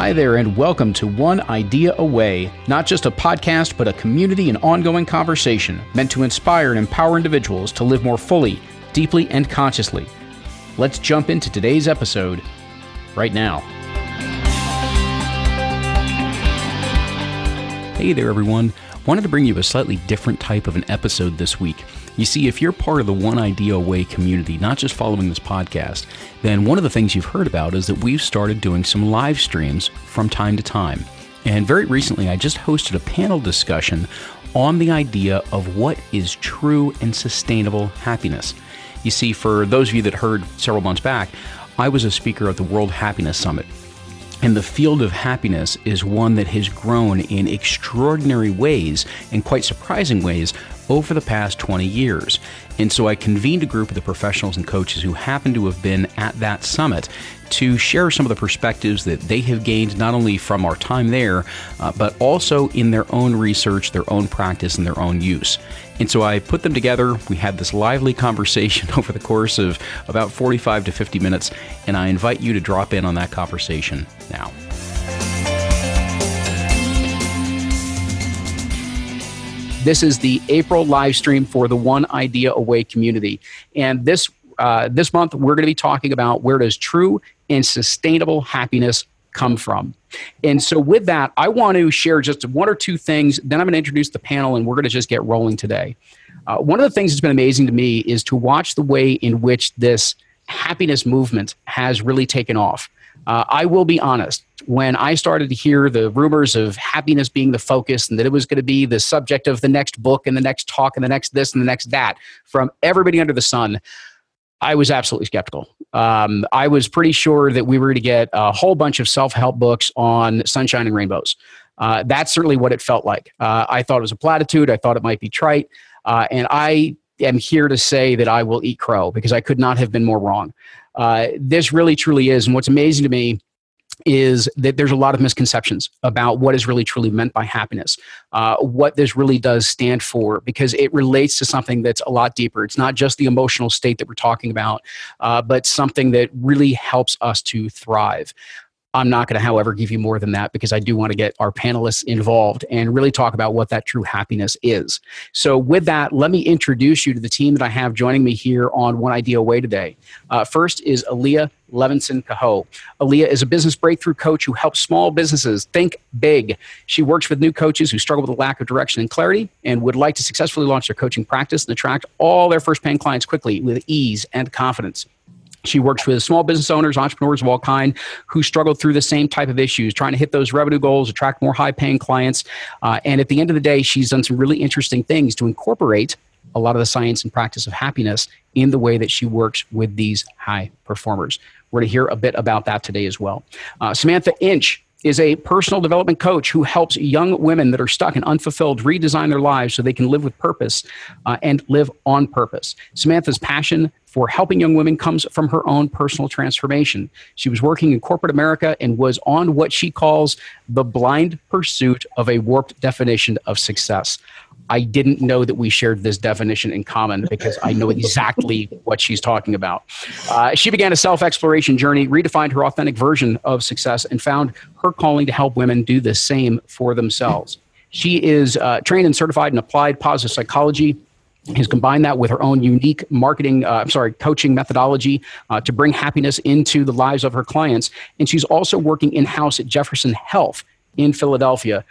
Hi there, and welcome to One Idea Away, not just a podcast, but a community and ongoing conversation meant to inspire and empower individuals to live more fully, deeply, and consciously. Let's jump into today's episode right now. Hey there, everyone. Wanted to bring you a slightly different type of an episode this week. You see, if you're part of the One Idea Away community, not just following this podcast, then one of the things you've heard about is that we've started doing some live streams from time to time. And very recently, I just hosted a panel discussion on the idea of what is true and sustainable happiness. You see, for those of you that heard several months back, I was a speaker at the World Happiness Summit. And the field of happiness is one that has grown in extraordinary ways and quite surprising ways over the past 20 years. And so I convened a group of the professionals and coaches who happen to have been at that summit to share some of the perspectives that they have gained not only from our time there, but also in their own research, their own practice, and their own use. And so I put them together. We had this lively conversation over the course of about 45 to 50 minutes, and I invite you to drop in on that conversation now. This is the April live stream for the One Idea Away community. And this month, we're going to be talking about where does true and sustainable happiness come from. And so with that, I want to share just one or two things. Then I'm going to introduce the panel, and we're going to just get rolling today. One of the things that's been amazing to me is to watch the way in which this happiness movement has really taken off. I will be honest, when I started to hear the rumors of happiness being the focus and that it was going to be the subject of the next book and the next talk and the next this and the next that from everybody under the sun, I was absolutely skeptical. I was pretty sure that we were going to get a whole bunch of self-help books on sunshine and rainbows. That's certainly what it felt like. I thought it was a platitude. I thought it might be trite. And I am here to say that I will eat crow because I could not have been more wrong. This really, truly is. And what's amazing to me is that there's a lot of misconceptions about what is really, truly meant by happiness, what this really does stand for, because it relates to something that's a lot deeper. It's not just the emotional state that we're talking about, but something that really helps us to thrive. I'm not going to, however, give you more than that because I do want to get our panelists involved and really talk about what that true happiness is. So with that, let me introduce you to the team that I have joining me here on One Idea Away today. First is Aliya Levinson Kehoe. Aliya is a business breakthrough coach who helps small businesses think big. She works with new coaches who struggle with a lack of direction and clarity and would like to successfully launch their coaching practice and attract all their first paying clients quickly with ease and confidence. She works with small business owners, entrepreneurs of all kind who struggle through the same type of issues, trying to hit those revenue goals, attract more high-paying clients. And at the end of the day, she's done some really interesting things to incorporate a lot of the science and practice of happiness in the way that she works with these high performers. We're going to hear a bit about that today as well. Samantha Inch is a personal development coach who helps young women that are stuck and unfulfilled redesign their lives so they can live with purpose and live on purpose. Samantha's passion for helping young women comes from her own personal transformation. She was working in corporate America and was on what she calls the blind pursuit of a warped definition of success. I didn't know that we shared this definition in common because I know exactly what she's talking about. She began a self-exploration journey, redefined her authentic version of success, and found her calling to help women do the same for themselves. She is trained and certified in applied positive psychology, has combined that with her own unique coaching methodology to bring happiness into the lives of her clients. And she's also working in-house at Jefferson Health in Philadelphia,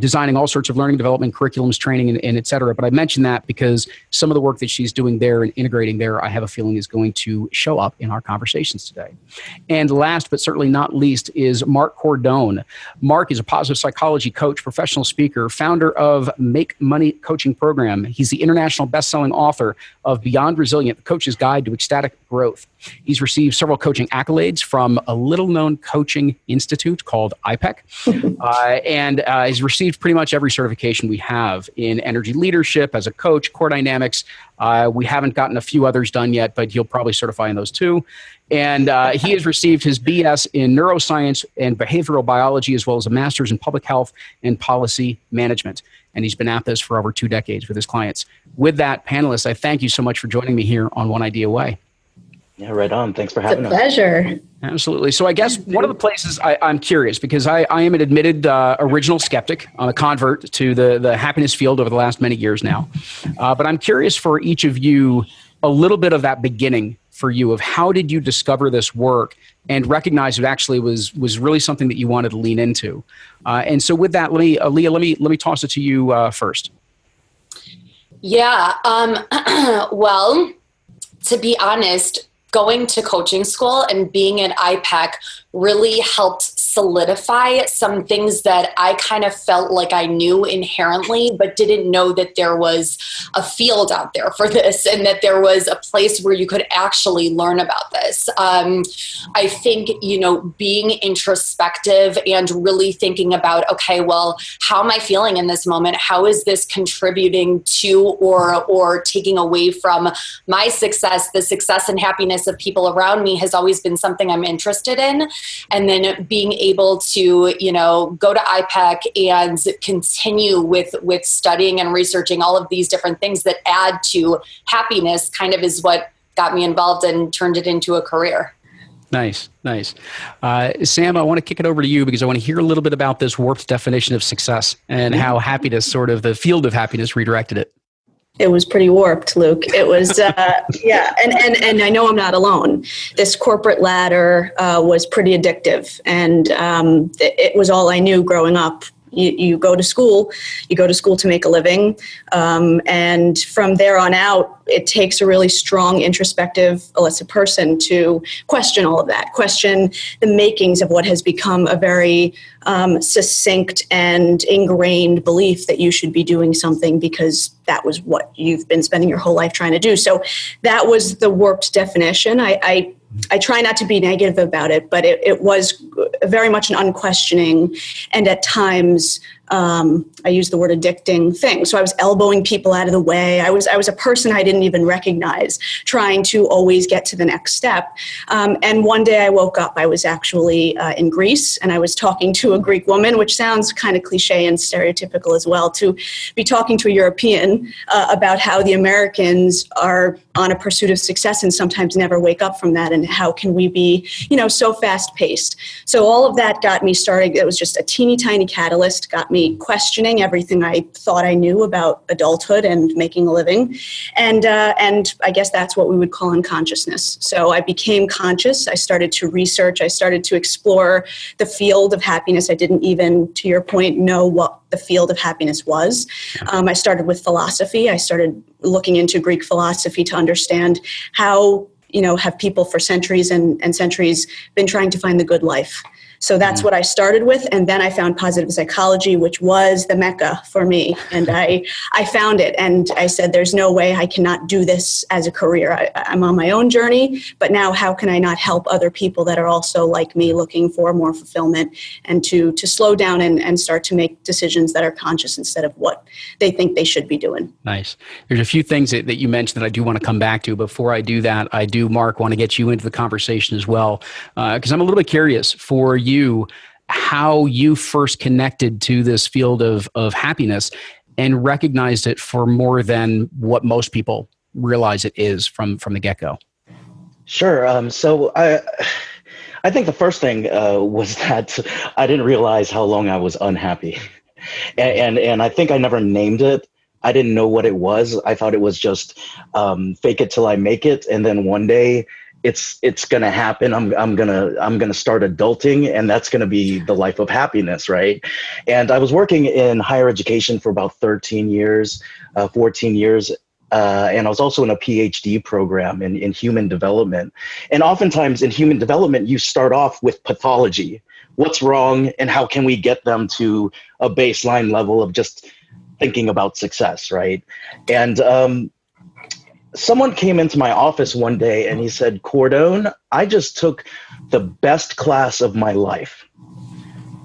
designing all sorts of learning development, curriculums, training, and et cetera. But I mention that because some of the work that she's doing there and integrating there, I have a feeling is going to show up in our conversations today. And last, but certainly not least, is Marc Cordon. Marc is a positive psychology coach, professional speaker, founder of Make Money Coaching Program. He's the international best-selling author of Beyond Resilient, the Coach's Guide to Ecstatic Growth. He's received several coaching accolades from a little-known coaching institute called IPEC, and he's received pretty much every certification we have in energy leadership as a coach, core dynamics. We haven't gotten a few others done yet, but he'll probably certify in those too. And he has received his BS in neuroscience and behavioral biology, as well as a master's in public health and policy management. And he's been at this for over 2 decades with his clients. With that, panelists, I thank you so much for joining me here on One Idea Way. Yeah, right on. Thanks for having us. It's a pleasure. Absolutely. So I guess one of the places I'm curious, because I am an admitted original skeptic. I'm a convert to the happiness field over the last many years now. But I'm curious for each of you, a little bit of that beginning for you of how did you discover this work and recognize it actually was really something that you wanted to lean into. And so with that, Aliya, let me toss it to you first. Yeah. Well, to be honest, going to coaching school and being at IPEC really helped solidify some things that I kind of felt like I knew inherently, but didn't know that there was a field out there for this and that there was a place where you could actually learn about this. I think, being introspective and really thinking about, okay, well, how am I feeling in this moment? How is this contributing to or taking away from my success? The success and happiness of people around me has always been something I'm interested in. And then being able to, go to IPEC and continue with studying and researching all of these different things that add to happiness kind of is what got me involved and turned it into a career. Nice. Sam, I want to kick it over to you because I want to hear a little bit about this warped definition of success and how happiness, sort of the field of happiness, redirected it. It was pretty warped, Luke. It was, yeah. And I know I'm not alone. This corporate ladder was pretty addictive, and it was all I knew growing up. You go to school to make a living. And from there on out, it takes a really strong introspective, illicit person to question all of that, question the makings of what has become a very succinct and ingrained belief that you should be doing something because that was what you've been spending your whole life trying to do. So that was the warped definition. I try not to be negative about it, but it was very much an unquestioning and at times, I use the word addicting thing. So I was elbowing people out of the way. I was a person I didn't even recognize, trying to always get to the next step. And one day I woke up, I was actually in Greece, and I was talking to a Greek woman, which sounds kind of cliche and stereotypical as well, to be talking to a European about how the Americans are on a pursuit of success and sometimes never wake up from that, and how can we be, so fast-paced. So all of that got me started. It was just a teeny tiny catalyst, got me questioning everything I thought I knew about adulthood and making a living. And I guess that's what we would call unconsciousness. So I became conscious. I started to research. I started to explore the field of happiness. I didn't even, to your point, know what the field of happiness was. I started with philosophy. I started looking into Greek philosophy to understand how, have people for centuries and centuries been trying to find the good life. So that's what I started with. And then I found positive psychology, which was the mecca for me. And I found it. And I said, there's no way I cannot do this as a career. I'm on my own journey. But now how can I not help other people that are also like me, looking for more fulfillment and to slow down and start to make decisions that are conscious instead of what they think they should be doing. Nice. There's a few things that you mentioned that I do want to come back to. Before I do that, I do, Marc, want to get you into the conversation as well, because I'm a little bit curious for you how you first connected to this field of happiness and recognized it for more than what most people realize it is from the get-go. Sure. So I think the first thing was that I didn't realize how long I was unhappy. And I think I never named it. I didn't know what it was. I thought it was just fake it till I make it. And then one day it's going to happen. I'm going to start adulting, and that's going to be the life of happiness. Right. And I was working in higher education for about 14 years. And I was also in a PhD program in human development. And oftentimes in human development, you start off with pathology. What's wrong and how can we get them to a baseline level of just thinking about success, right? And someone came into my office one day and he said, Cordon, I just took the best class of my life.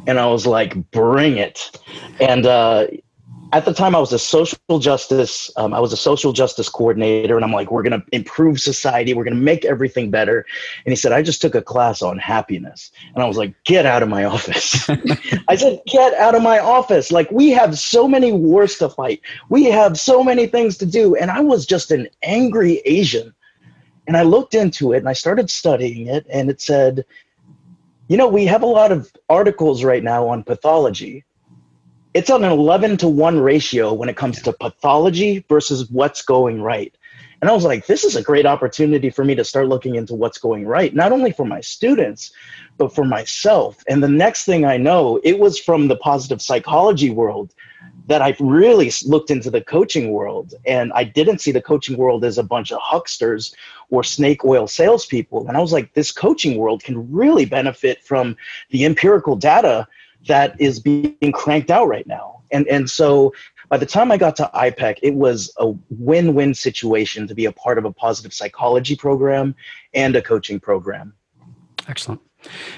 And I was like, bring it. And at the time I was a social justice coordinator. And I'm like, we're going to improve society. We're going to make everything better. And he said, I just took a class on happiness. And I was like, get out of my office. I said, get out of my office. Like, we have so many wars to fight. We have so many things to do. And I was just an angry Asian. And I looked into it and I started studying it. And it said, We have a lot of articles right now on pathology. It's on an 11-to-1 ratio when it comes to pathology versus what's going right. And I was like, this is a great opportunity for me to start looking into what's going right, not only for my students, but for myself. And the next thing I know, it was from the positive psychology world that I really looked into the coaching world. And I didn't see the coaching world as a bunch of hucksters or snake oil salespeople. And I was like, this coaching world can really benefit from the empirical data that is being cranked out right now. And so by the time I got to IPEC, it was a win-win situation to be a part of a positive psychology program and a coaching program. Excellent.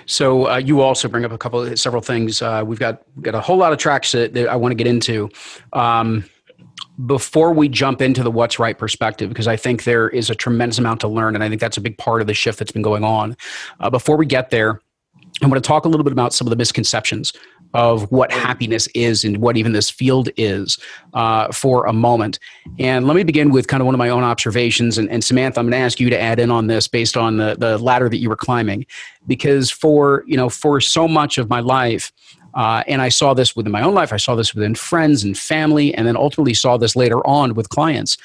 So you also bring up several things. We've got a whole lot of tracks that I want to get into. Before we jump into the what's right perspective, because I think there is a tremendous amount to learn, and I think that's a big part of the shift that's been going on. Before we get there, I want to talk a little bit about some of the misconceptions of what happiness is and what even this field is for a moment. And let me begin with kind of one of my own observations. And Samantha, I'm going to ask you to add in on this based on the ladder that you were climbing, because for so much of my life, and I saw this within my own life, I saw this within friends and family, and then ultimately saw this later on with clients,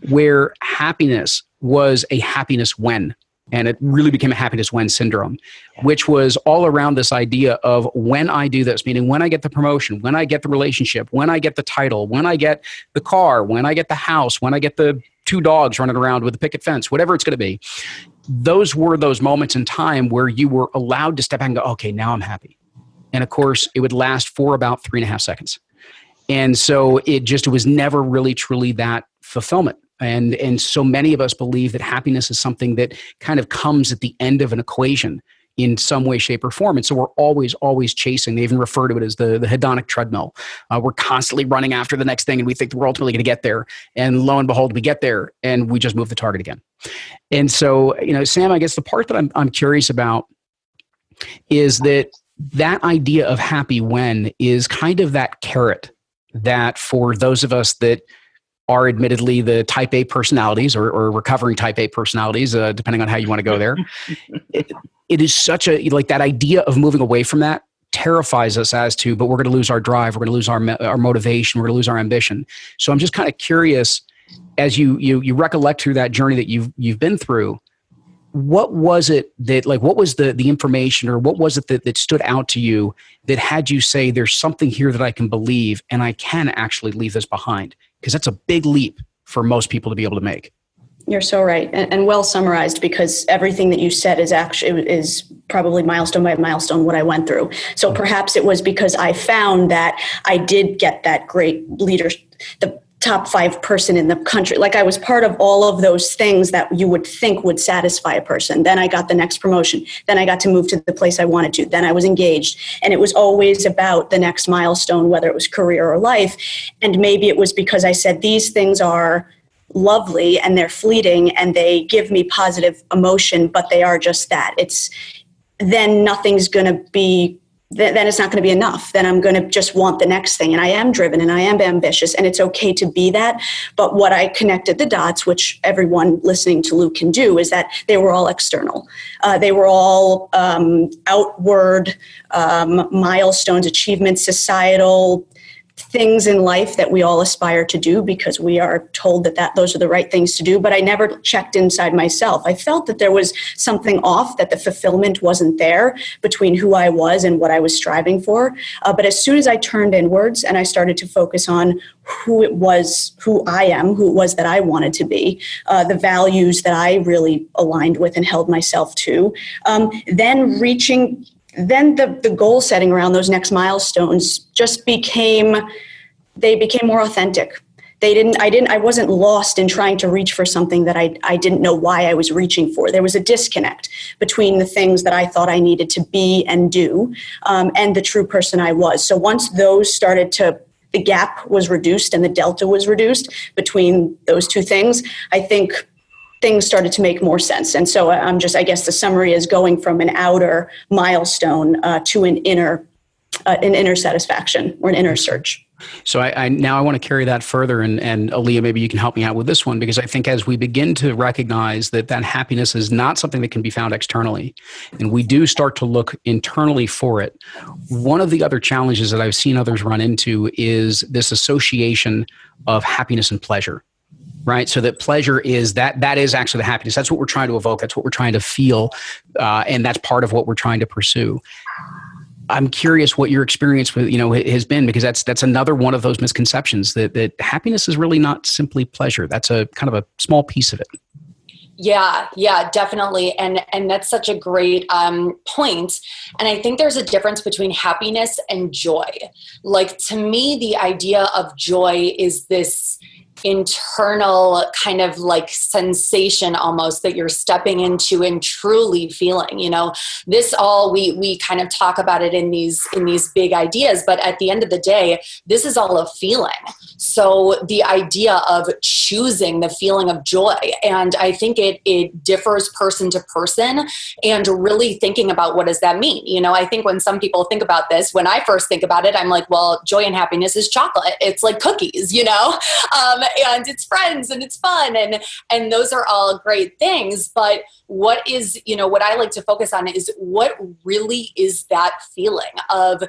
where happiness was a happiness when. And it really became a happiness when syndrome, which was all around this idea of when I do this, meaning when I get the promotion, when I get the relationship, when I get the title, when I get the car, when I get the house, when I get the 2 dogs running around with a picket fence, whatever it's going to be. Those were those moments in time where you were allowed to step back and go, okay, now I'm happy. And of course, it would last for about 3.5 seconds. And so it was never really truly that fulfillment. And so many of us believe that happiness is something that kind of comes at the end of an equation in some way, shape, or form. And so we're always chasing. They even refer to it as the hedonic treadmill. We're constantly running after the next thing, and we think that we're ultimately going to get there. And lo and behold, we get there, and we just move the target again. And so, Sam, I guess the part that I'm curious about is that idea of happy when is kind of that carrot that for those of us that are admittedly the type A personalities or recovering type A personalities, depending on how you want to go there. It is such that idea of moving away from that terrifies us but we're going to lose our drive. We're going to lose our motivation. We're going to lose our ambition. So I'm just kind of curious, as you recollect through that journey that you've been through, what was it that, what was the information, or what was it that stood out to you that had you say, there's something here that I can believe and I can actually leave this behind? Because that's a big leap for most people to be able to make. You're so right, and well summarized, because everything that you said is probably milestone by milestone what I went through. So perhaps it was because I found that I did get that great leader, the top 5 person in the country. Like, I was part of all of those things that you would think would satisfy a person. Then I got the next promotion. Then I got to move to the place I wanted to. Then I was engaged. And it was always about the next milestone, whether it was career or life. And maybe it was because I said, these things are lovely and they're fleeting and they give me positive emotion, but they are just that. Then nothing's going to be, then it's not going to be enough. Then I'm going to just want the next thing. And I am driven and I am ambitious, and it's okay to be that. But what I connected the dots, which everyone listening to Luke can do, is that they were all external. They were all outward milestones, achievements, societal things in life that we all aspire to do because we are told that those are the right things to do. But I never checked inside myself. I felt that there was something off, that the fulfillment wasn't there between who I was and what I was striving for. But as soon as I turned inwards and I started to focus on who it was that I wanted to be, the values that I really aligned with and held myself to, then the goal setting around those next milestones just became more authentic. I wasn't lost in trying to reach for something that I didn't know why I was reaching for. There was a disconnect between the things that I thought I needed to be and do, and the true person I was. So once those the gap was reduced and the delta was reduced between those two things, I think things started to make more sense. And so I guess the summary is going from an outer milestone to an inner satisfaction or an inner search. So I now I want to carry that further, and Aliya, maybe you can help me out with this one, because I think as we begin to recognize that happiness is not something that can be found externally, and we do start to look internally for it, one of the other challenges that I've seen others run into is this association of happiness and pleasure. Right. So that pleasure is that is actually the happiness. That's what we're trying to evoke. That's what we're trying to feel. And that's part of what we're trying to pursue. I'm curious what your experience with, has been, because that's another one of those misconceptions that happiness is really not simply pleasure. That's a kind of a small piece of it. Yeah, definitely. And that's such a great point. And I think there's a difference between happiness and joy. Like, to me, the idea of joy is this internal kind of like sensation almost that you're stepping into and truly feeling. This all we kind of talk about it in these big ideas, but at the end of the day, this is all a feeling. So the idea of choosing the feeling of joy, and I think it differs person to person, and really thinking about what does that mean. I think when some people think about this, when I first think about it, I'm like, well, joy and happiness is chocolate. It's like cookies, and it's friends and it's fun, and those are all great things. But what is, what I like to focus on is what really is that feeling of,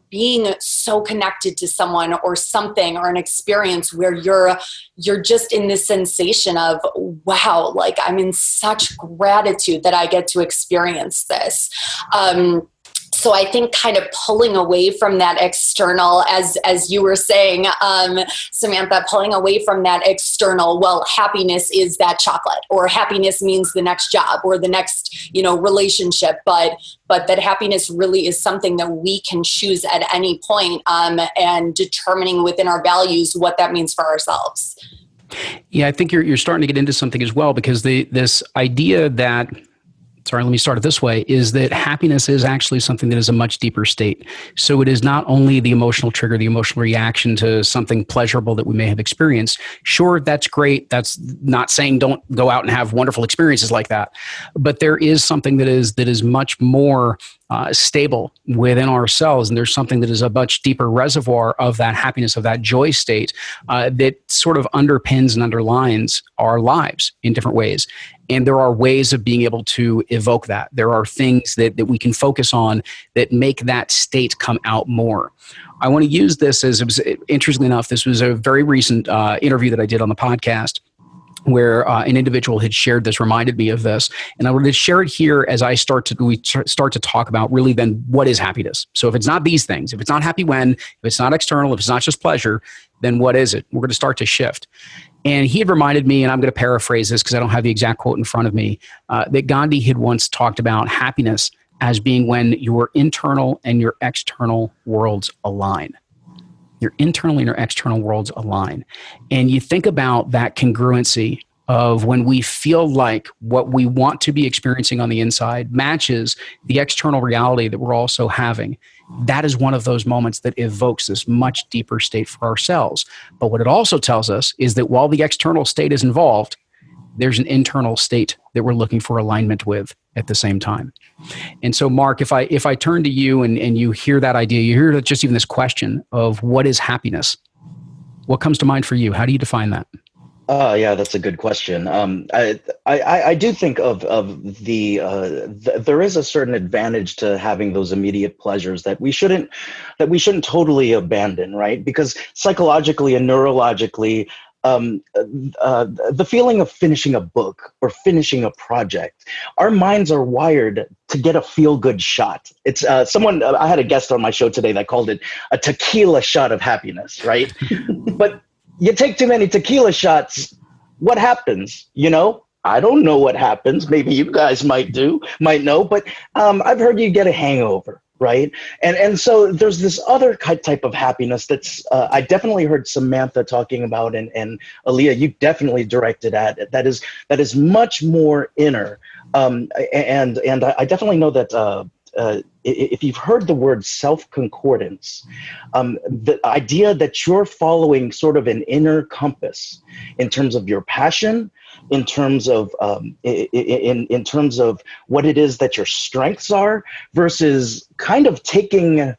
being so connected to someone or something or an experience where you're just in this sensation of, wow, like I'm in such gratitude that I get to experience this. So I think kind of pulling away from that external, as you were saying, Samantha, pulling away from that external, well, happiness is that chocolate, or happiness means the next job or the next, relationship, but that happiness really is something that we can choose at any point, and determining within our values what that means for ourselves. Yeah, I think you're starting to get into something as well, because this idea that, sorry, let me start it this way, is that happiness is actually something that is a much deeper state. So it is not only the emotional trigger, the emotional reaction to something pleasurable that we may have experienced. Sure, that's great. That's not saying don't go out and have wonderful experiences like that. But there is something that is much more stable within ourselves. And there's something that is a much deeper reservoir of that happiness, of that joy state, that sort of underpins and underlines our lives in different ways. And there are ways of being able to evoke that. There are things that we can focus on that make that state come out more. I want to use this as, interestingly enough, this was a very recent interview that I did on the podcast, where an individual had shared this, reminded me of this. And I wanted to share it here as we start to talk about really then what is happiness. So if it's not these things, if it's not happy when, if it's not external, if it's not just pleasure, then what is it? We're going to start to shift. And he had reminded me, and I'm going to paraphrase this because I don't have the exact quote in front of me, that Gandhi had once talked about happiness as being when your internal and your external worlds align. Your internal and your external worlds align. And you think about that congruency of when we feel like what we want to be experiencing on the inside matches the external reality that we're also having. That is one of those moments that evokes this much deeper state for ourselves. But what it also tells us is that while the external state is involved, there's an internal state that we're looking for alignment with at the same time. And so, Marc, if I turn to you and you hear that idea, you hear just even this question of what is happiness, what comes to mind for you? How do you define that? Yeah, that's a good question. I do think of there is a certain advantage to having those immediate pleasures that we shouldn't totally abandon, right? Because psychologically and neurologically, the feeling of finishing a book or finishing a project, our minds are wired to get a feel-good shot. It's I had a guest on my show today that called it a tequila shot of happiness, right? But you take too many tequila shots, what happens? I don't know what happens. Maybe you guys might know, but I've heard you get a hangover, right? And so there's this other type of happiness that's I definitely heard Samantha talking about, and Aliya, you definitely directed at. That is much more inner, and I definitely know that. If you've heard the word self-concordance, the idea that you're following sort of an inner compass in terms of your passion, in terms of in terms of what it is that your strengths are, versus kind of taking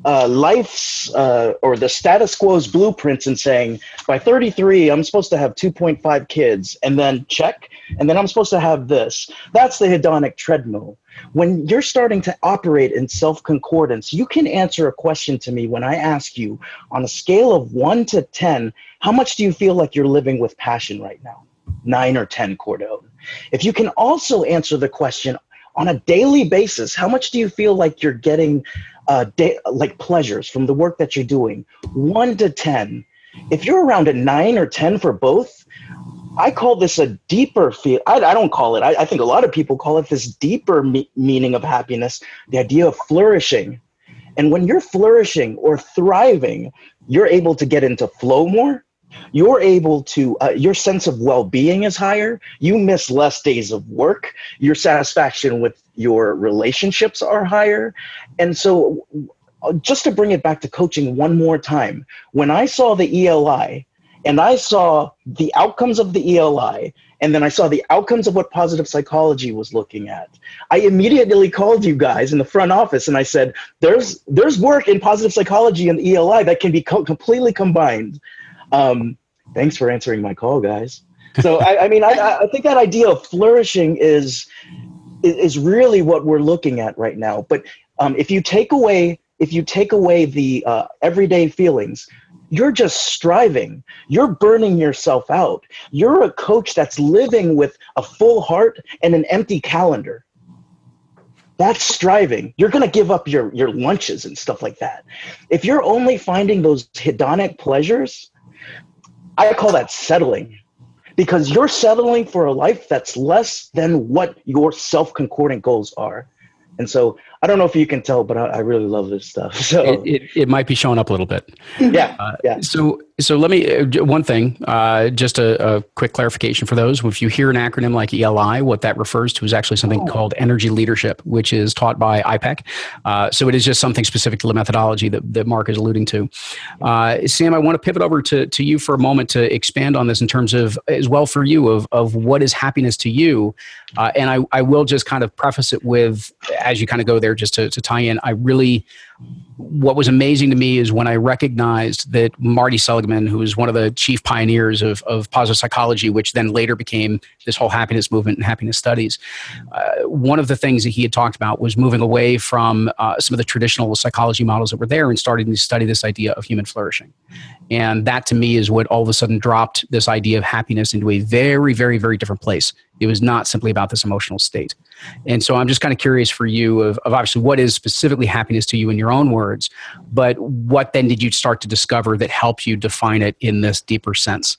life's or the status quo's blueprints and saying, by 33, I'm supposed to have 2.5 kids, and then check, and then I'm supposed to have this. That's the hedonic treadmill. When you're starting to operate in self-concordance, you can answer a question to me when I ask you, on a scale of 1 to 10, how much do you feel like you're living with passion right now? 9 or 10, Cordon. If you can also answer the question on a daily basis, how much do you feel like you're getting like pleasures from the work that you're doing? 1 to 10. If you're around a 9 or 10 for both, I call this a deeper feel. I don't call it. I think a lot of people call it this deeper meaning of happiness, the idea of flourishing. And when you're flourishing or thriving, you're able to get into flow more. You're able to, your sense of well-being is higher. You miss less days of work. Your satisfaction with your relationships are higher. And so just to bring it back to coaching one more time, when I saw the ELI and I saw the outcomes of the ELI, and then I saw the outcomes of what positive psychology was looking at, I immediately called you guys in the front office and I said, there's work in positive psychology and ELI that can be completely combined. Thanks for answering my call, guys. So I mean, I think that idea of flourishing is really what we're looking at right now. But if you take away the everyday feelings, you're just striving. You're burning yourself out. You're a coach that's living with a full heart and an empty calendar. That's striving. You're going to give up your lunches and stuff like that. If you're only finding those hedonic pleasures, I call that settling, because you're settling for a life that's less than what your self-concordant goals are. And so I don't know if you can tell, but I really love this stuff. So it might be showing up a little bit. Yeah. So let me, one thing, just a quick clarification for those. If you hear an acronym like ELI, what that refers to is actually something called energy leadership, which is taught by IPEC. So it is just something specific to the methodology that Marc is alluding to. Sam, I want to pivot over to you for a moment to expand on this in terms of, as well for you, of what is happiness to you. And I will just kind of preface it with, as you kind of go there, just to tie in, what was amazing to me is when I recognized that Marty Seligman, who is one of the chief pioneers of positive psychology, which then later became this whole happiness movement and happiness studies, one of the things that he had talked about was moving away from some of the traditional psychology models that were there and starting to study this idea of human flourishing. And that to me is what all of a sudden dropped this idea of happiness into a very, very, very different place. It was not simply about this emotional state. And so I'm just kind of curious for you of obviously what is specifically happiness to you in your own words, but what then did you start to discover that helped you define it in this deeper sense?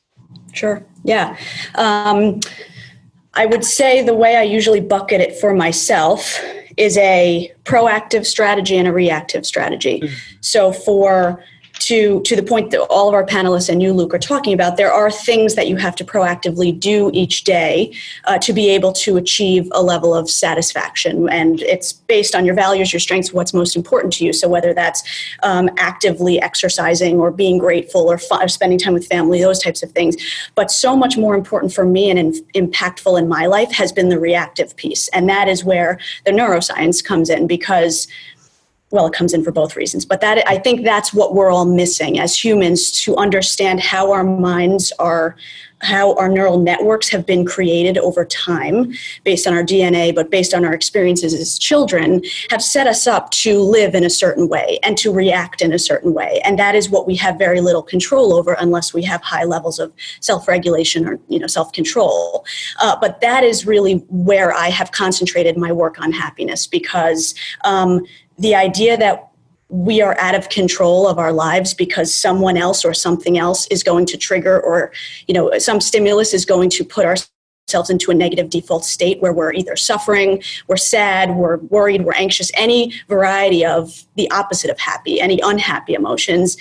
Sure. Yeah. I would say the way I usually bucket it for myself is a proactive strategy and a reactive strategy. Mm-hmm. So to the point that all of our panelists and you, Luke, are talking about, there are things that you have to proactively do each day to be able to achieve a level of satisfaction. And it's based on your values, your strengths, what's most important to you. So whether that's actively exercising or being grateful or spending time with family, those types of things. But so much more important for me and impactful in my life has been the reactive piece. And that is where the neuroscience comes in, because it comes in for both reasons, but I think that's what we're all missing as humans, to understand how our minds are, how our neural networks have been created over time based on our DNA, but based on our experiences as children, have set us up to live in a certain way and to react in a certain way. And that is what we have very little control over unless we have high levels of self-regulation or self-control. But that is really where I have concentrated my work on happiness, because the idea that we are out of control of our lives because someone else or something else is going to trigger, or, some stimulus is going to put ourselves into a negative default state where we're either suffering, we're sad, we're worried, we're anxious, any variety of the opposite of happy, any unhappy emotions,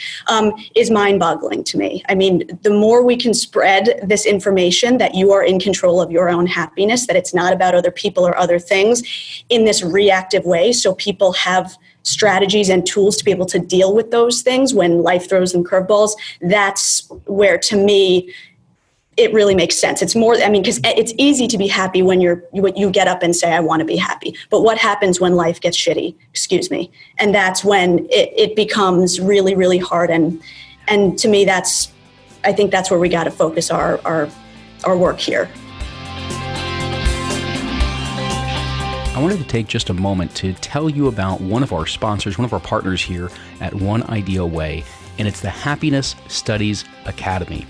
is mind-boggling to me. I mean, the more we can spread this information that you are in control of your own happiness, that it's not about other people or other things in this reactive way, so people have strategies and tools to be able to deal with those things when life throws them curveballs, that's where, to me, it really makes sense. It's more, I mean, because it's easy to be happy when you get up and say, I want to be happy. But what happens when life gets shitty? Excuse me. And that's when it becomes really, really hard. And to me, I think that's where we got to focus our work here. I wanted to take just a moment to tell you about one of our sponsors, one of our partners here at One Idea Away, and it's the Happiness Studies Academy.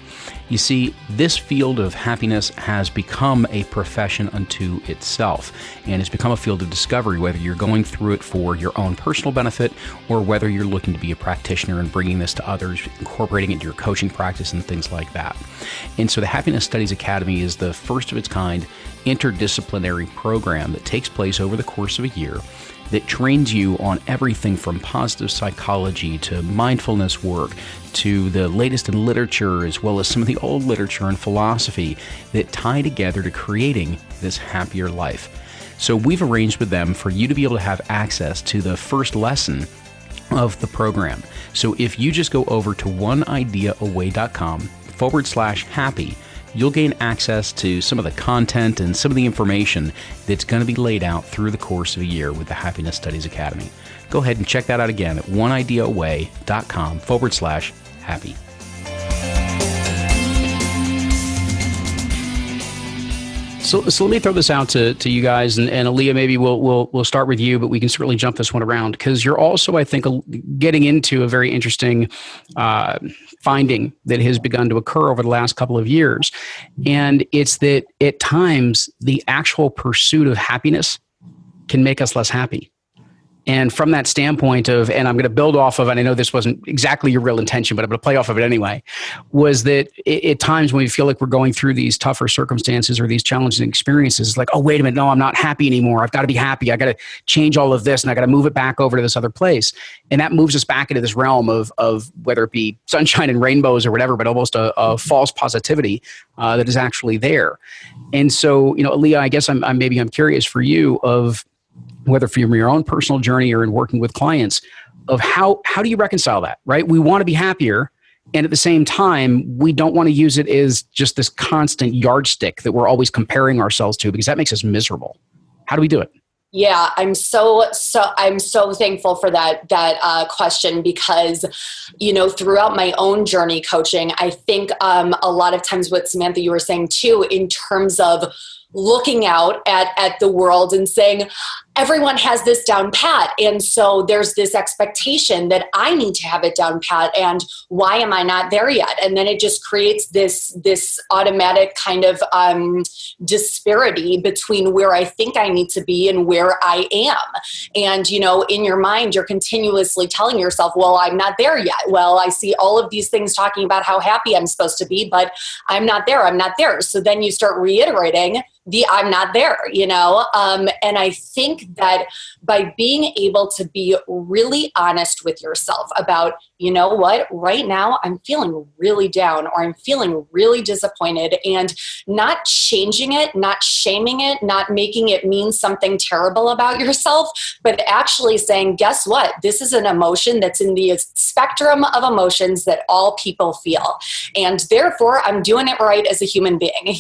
You see, this field of happiness has become a profession unto itself, and it's become a field of discovery, whether you're going through it for your own personal benefit or whether you're looking to be a practitioner and bringing this to others, incorporating it into your coaching practice and things like that. And so the Happiness Studies Academy is the first of its kind interdisciplinary program that takes place over the course of a year that trains you on everything from positive psychology to mindfulness work to the latest in literature, as well as some of the old literature and philosophy that tie together to creating this happier life. So we've arranged with them for you to be able to have access to the first lesson of the program. So if you just go over to oneideaaway.com/happy, you'll gain access to some of the content and some of the information that's going to be laid out through the course of a year with the Happiness Studies Academy. Go ahead and check that out again at oneideaaway.com/happy. So let me throw this out to you guys, and Aliya, maybe we'll start with you, but we can certainly jump this one around because you're also, I think, getting into a very interesting finding that has begun to occur over the last couple of years, and it's that at times the actual pursuit of happiness can make us less happy. And from that standpoint of, and I'm going to build off of, and I know this wasn't exactly your real intention, but I'm going to play off of it anyway, was that at times when we feel like we're going through these tougher circumstances or these challenging experiences, it's like, oh, wait a minute, no, I'm not happy anymore. I've got to be happy. I got to change all of this and I got to move it back over to this other place. And that moves us back into this realm of whether it be sunshine and rainbows or whatever, but almost a false positivity that is actually there. And so, Aliya, I guess I'm curious for you of, whether from your own personal journey or in working with clients, of how do you reconcile that, right? We want to be happier, and at the same time, we don't want to use it as just this constant yardstick that we're always comparing ourselves to, because that makes us miserable. How do we do it? Yeah, I'm so thankful for that question, because, throughout my own journey coaching, I think a lot of times what Samantha, you were saying too, in terms of looking out at the world and saying, everyone has this down pat. And so there's this expectation that I need to have it down pat. And why am I not there yet? And then it just creates this automatic kind of disparity between where I think I need to be and where I am. And, in your mind, you're continuously telling yourself, well, I'm not there yet. Well, I see all of these things talking about how happy I'm supposed to be, but I'm not there. I'm not there. So then you start reiterating I'm not there, and I think that by being able to be really honest with yourself about, what, right now I'm feeling really down or I'm feeling really disappointed, and not changing it, not shaming it, not making it mean something terrible about yourself, but actually saying, guess what? This is an emotion that's in the spectrum of emotions that all people feel. And therefore I'm doing it right as a human being,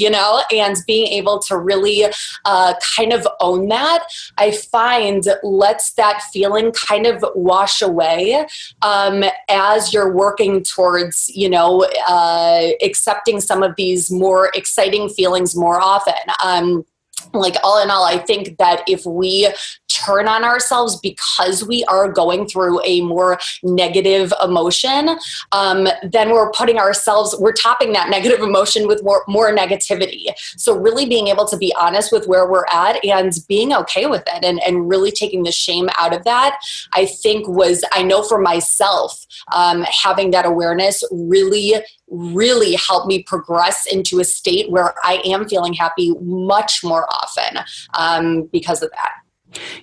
and being able to really kind of own that, I find lets that feeling kind of wash away as you're working towards, accepting some of these more exciting feelings more often. Like all in all, I think that if we turn on ourselves because we are going through a more negative emotion, then we're topping that negative emotion with more negativity. So really being able to be honest with where we're at and being okay with it and really taking the shame out of that, I think I know for myself, having that awareness really helped me progress into a state where I am feeling happy much more often because of that.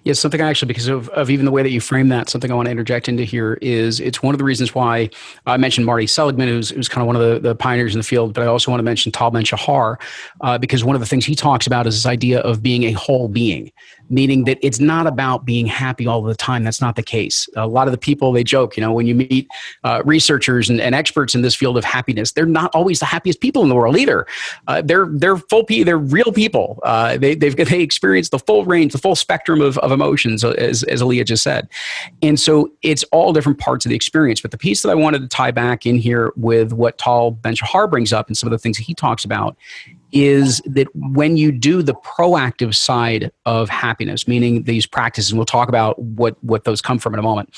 Yes, something actually, because of even the way that you frame that, something I want to interject into here is it's one of the reasons why I mentioned Marty Seligman, who's kind of one of the pioneers in the field, but I also want to mention Tal Ben-Shahar, because one of the things he talks about is this idea of being a whole being, meaning that it's not about being happy all the time. That's not the case. A lot of the people, they joke, when you meet researchers and experts in this field of happiness, they're not always the happiest people in the world either. They're real people. They experience the full range, the full spectrum of emotions, as Aliya just said. And so it's all different parts of the experience. But the piece that I wanted to tie back in here with what Tal Ben-Shahar brings up and some of the things that he talks about is that when you do the proactive side of happiness, meaning these practices, and we'll talk about what those come from in a moment.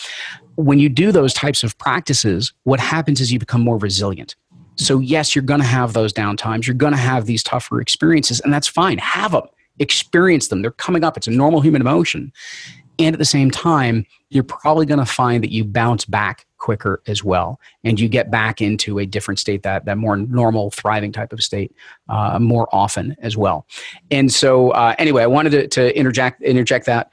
When you do those types of practices, what happens is you become more resilient. So yes, you're going to have those downtimes. You're going to have these tougher experiences, and that's fine. Have them. Experience them. They're coming up. It's a normal human emotion. And at the same time, you're probably going to find that you bounce back quicker as well. And you get back into a different state, that more normal, thriving type of state more often as well. And so anyway, I wanted to interject that.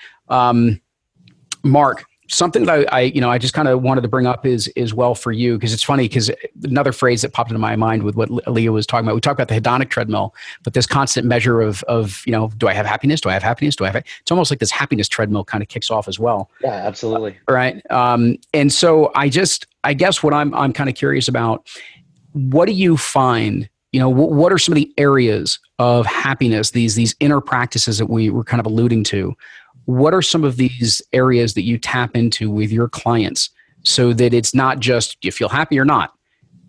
Marc, something that I just kind of wanted to bring up is well for you, because it's funny, because another phrase that popped into my mind with what Aliya was talking about, we talked about the hedonic treadmill, but this constant measure of do I have happiness? Do I have happiness? It's almost like this happiness treadmill kind of kicks off as well. Yeah, absolutely. Right. And so I guess what I'm kind of curious about, what do you find, what are some of the areas of happiness, these inner practices that we were kind of alluding to? What are some of these areas that you tap into with your clients so that it's not just you feel happy or not?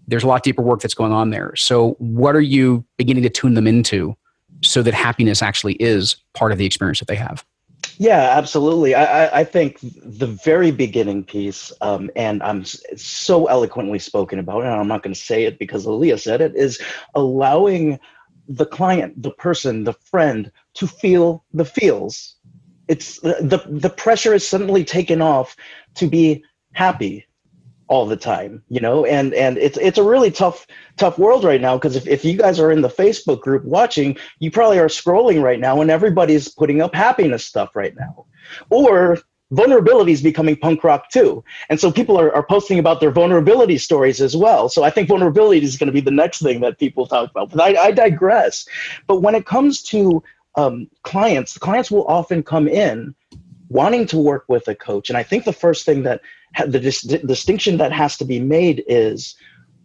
There's a lot deeper work that's going on there. So what are you beginning to tune them into so that happiness actually is part of the experience that they have? Yeah, absolutely. I think the very beginning piece, and I'm so eloquently spoken about, and I'm not going to say it because Aliya said it, is allowing the client, the person, the friend to feel the feels. It's the pressure is suddenly taken off to be happy all the time, and it's a really tough world right now, because if you guys are in the Facebook group watching, you probably are scrolling right now and everybody's putting up happiness stuff right now, or vulnerability is becoming punk rock too. And so people are posting about their vulnerability stories as well. So I think vulnerability is going to be the next thing that people talk about, but I digress. But when it comes to clients will often come in wanting to work with a coach. And I think the first thing that the distinction that has to be made is,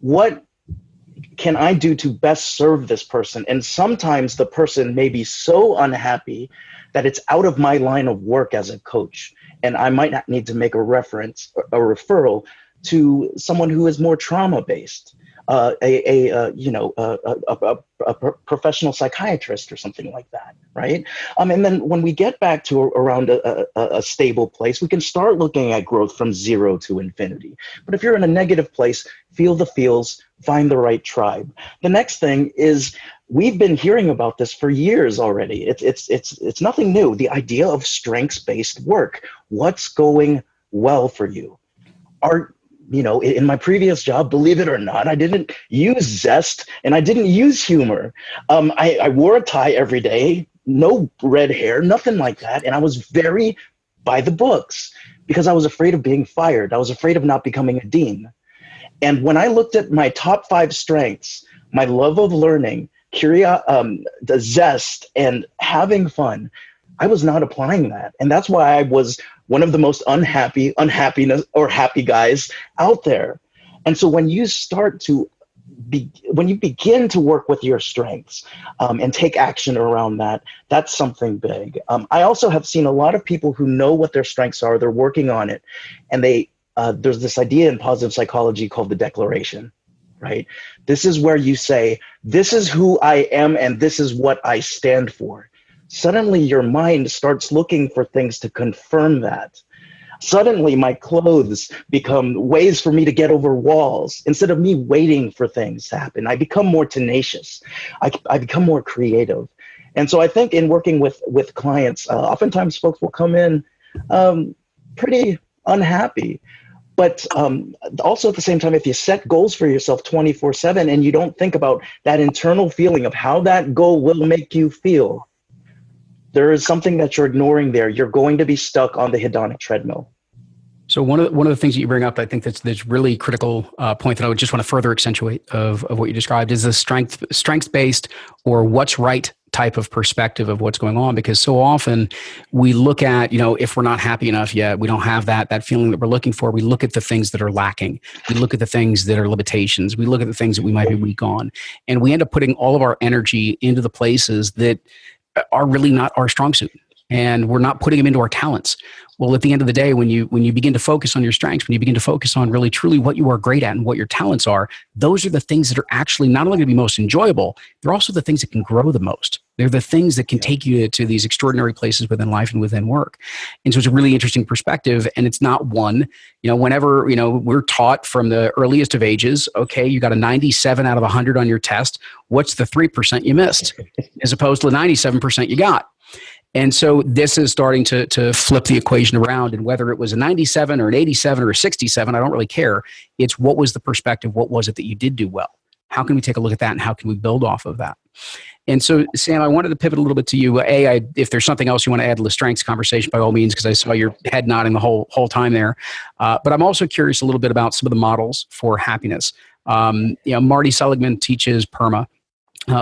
what can I do to best serve this person? And sometimes the person may be so unhappy that it's out of my line of work as a coach. And I might not need to make a referral to someone who is more trauma-based. A professional psychiatrist or something like that, right? And then when we get back to around a stable place, we can start looking at growth from 0 to infinity. But if you're in a negative place, feel the feels, find the right tribe. The next thing is, we've been hearing about this for years already. It's nothing new. The idea of strengths-based work. What's going well for you? In my previous job, believe it or not, I didn't use zest and I didn't use humor. I wore a tie every day, no red hair, nothing like that. And I was very by the books because I was afraid of being fired. I was afraid of not becoming a dean. And when I looked at my top 5 strengths, my love of learning, the zest, and having fun, I was not applying that. And that's why I was one of the most happy guys out there. And so when you start to when you begin to work with your strengths and take action around that, that's something big. I also have seen a lot of people who know what their strengths are, they're working on it. And there's this idea in positive psychology called the declaration, right? This is where you say, this is who I am and this is what I stand for. Suddenly your mind starts looking for things to confirm that. Suddenly my clothes become ways for me to get over walls instead of me waiting for things to happen. I become more tenacious. I become more creative. And so I think in working with clients, oftentimes folks will come in pretty unhappy. But also at the same time, if you set goals for yourself 24/7 and you don't think about that internal feeling of how that goal will make you feel, there is something that you're ignoring there. You're going to be stuck on the hedonic treadmill. So one of the things that you bring up, I think that's really critical point that I would just want to further accentuate of what you described is the strengths-based or what's right type of perspective of what's going on, because so often we look at, if we're not happy enough yet, we don't have that feeling that we're looking for. We look at the things that are lacking. We look at the things that are limitations. We look at the things that we might be weak on. And we end up putting all of our energy into the places that are really not our strong suit. And we're not putting them into our talents. Well, at the end of the day, when you begin to focus on your strengths, when you begin to focus on really truly what you are great at and what your talents are, those are the things that are actually not only going to be most enjoyable, they're also the things that can grow the most. They're the things that can take you to these extraordinary places within life and within work. And so it's a really interesting perspective. And it's not one, whenever, we're taught from the earliest of ages, okay, you got a 97 out of 100 on your test. What's the 3% you missed? As opposed to the 97% you got. And so this is starting to flip the equation around, and whether it was a 97 or an 87 or a 67, I don't really care. It's what was the perspective? What was it that you did do well? How can we take a look at that, and how can we build off of that? And so, Sam, I wanted to pivot a little bit to you. If there's something else you want to add to the strengths conversation, by all means, because I saw your head nodding the whole time there. But I'm also curious a little bit about some of the models for happiness. Marty Seligman teaches PERMA.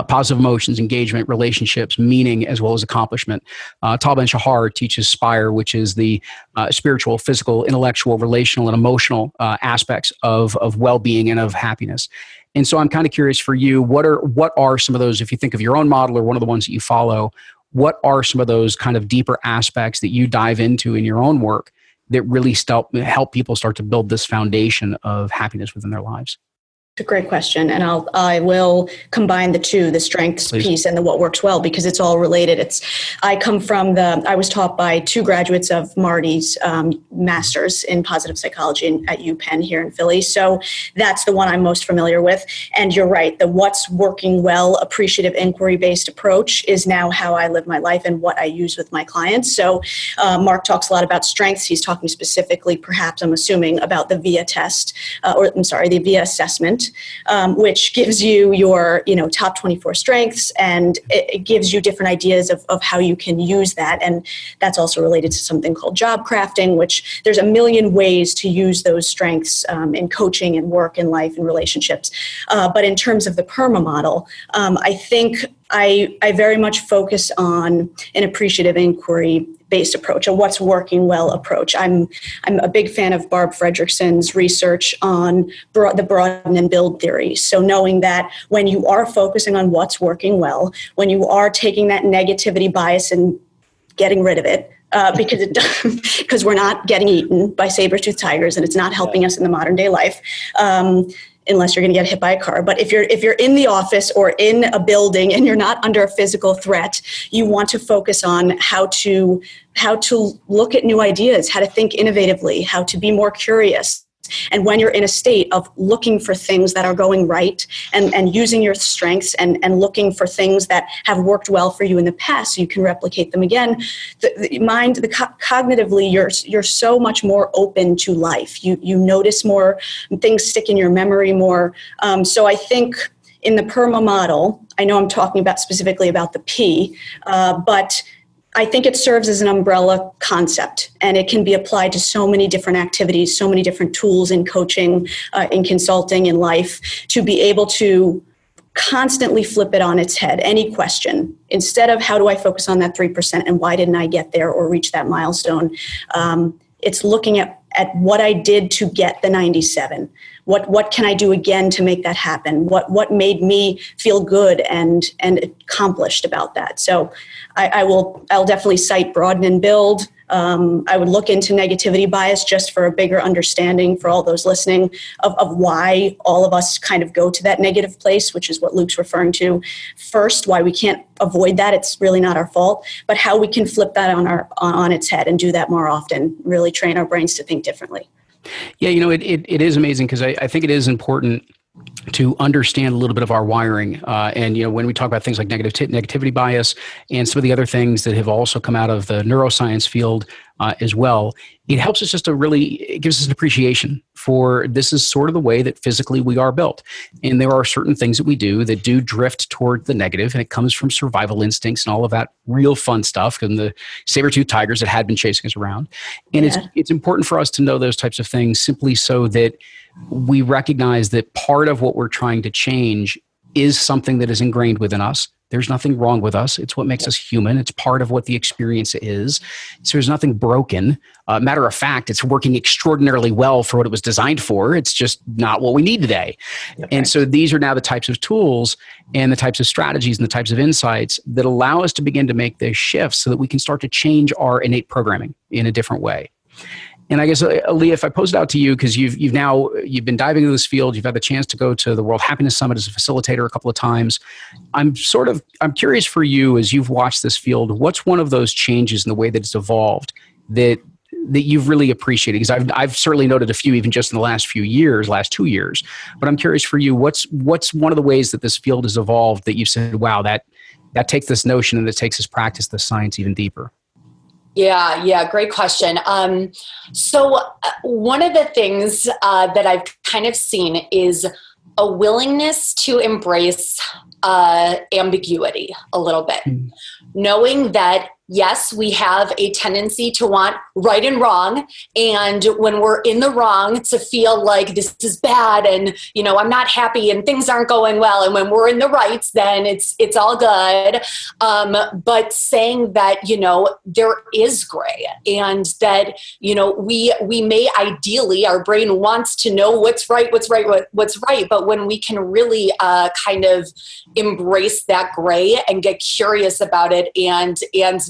Positive emotions, engagement, relationships, meaning, as well as accomplishment. Tal Ben-Shahar teaches SPIRE, which is the spiritual, physical, intellectual, relational, and emotional aspects of well-being and of happiness. And so I'm kind of curious for you, what are some of those, if you think of your own model or one of the ones that you follow, what are some of those kind of deeper aspects that you dive into in your own work that really help people start to build this foundation of happiness within their lives? It's a great question, and I will combine the two, the strengths piece and the what works well, because it's all related. I was taught by two graduates of Marty's master's in positive psychology at UPenn here in Philly. So that's the one I'm most familiar with. And you're right, the what's working well, appreciative inquiry-based approach is now how I live my life and what I use with my clients. So Marc talks a lot about strengths. He's talking specifically, perhaps I'm assuming, about the VIA test, the VIA assessment. Which gives you your, top 24 strengths, and it gives you different ideas of how you can use that. And that's also related to something called job crafting, which there's a million ways to use those strengths in coaching and work and life and relationships. But in terms of the PERMA model, I think I very much focus on an appreciative inquiry based approach, a what's working well approach. I'm a big fan of Barb Fredrickson's research on the broaden and build theory. So knowing that when you are focusing on what's working when you are taking that negativity bias and getting rid of it, because we're not getting eaten by saber-toothed tigers and it's not helping us in the modern day life. Unless you're going to get hit by a car. But if you're in the office or in a building and you're not under a physical threat, you want to focus on how to look at new ideas, how to think innovatively, how to be more curious. And when you're in a state of looking for things that are going right and using your strengths and looking for things that have worked well for you in the past so you can replicate them again, cognitively, you're so much more open to life. You notice more, things stick in your memory more. So I think in the PERMA model, I know I'm talking specifically about the P, but I think it serves as an umbrella concept, and it can be applied to so many different activities, so many different tools in coaching, in consulting, in life, to be able to constantly flip it on its head. Any question, instead of how do I focus on that 3% and why didn't I get there or reach that milestone, it's looking at what I did to get the 97. What can I do again to make that happen? What made me feel good and accomplished about that? So I'll definitely cite broaden and build. I would look into negativity bias just for a bigger understanding for all those listening of why all of us kind of go to that negative place, which is what Luke's referring to first, why we can't avoid that. It's really not our fault, but how we can flip that on its head and do that more often, really train our brains to think differently. Yeah, it is amazing because I think it is important to understand a little bit of our wiring. And, when we talk about things like negativity bias and some of the other things that have also come out of the neuroscience field as well, it helps us it gives us an appreciation for this is sort of the way that physically we are built. And there are certain things that we do that do drift toward the negative, and it comes from survival instincts and all of that real fun stuff and the saber-toothed tigers that had been chasing us around. And it's important for us to know those types of things simply so that we recognize that part of what we're trying to change is something that is ingrained within us, There's nothing wrong with us. It's what makes us human. It's part of what the experience is. So there's nothing broken. Matter of fact, it's working extraordinarily well for what it was designed for. It's just not what we need today. And so these are now the types of tools and the types of strategies and the types of insights that allow us to begin to make those shifts so that we can start to change our innate programming in a different way. And I guess, Aliya, if I pose it out to you, because you've been diving into this field, you've had the chance to go to the World Happiness Summit as a facilitator a couple of times. I'm curious for you, as you've watched this field, what's one of those changes in the way that it's evolved that you've really appreciated? Because I've certainly noted a few, even just in the last 2 years. But I'm curious for you, what's one of the ways that this field has evolved that you've said, wow, that takes this notion and that takes this practice, the science, even deeper? Yeah, great question. So one of the things that I've kind of seen is a willingness to embrace ambiguity a little bit, knowing that yes, we have a tendency to want right and wrong. And when we're in the wrong, to feel like this is bad and, I'm not happy and things aren't going well. And when we're in the right, then it's all good. But saying that, there is gray, and that, we may ideally, our brain wants to know what's right. But when we can really kind of embrace that gray and get curious about it and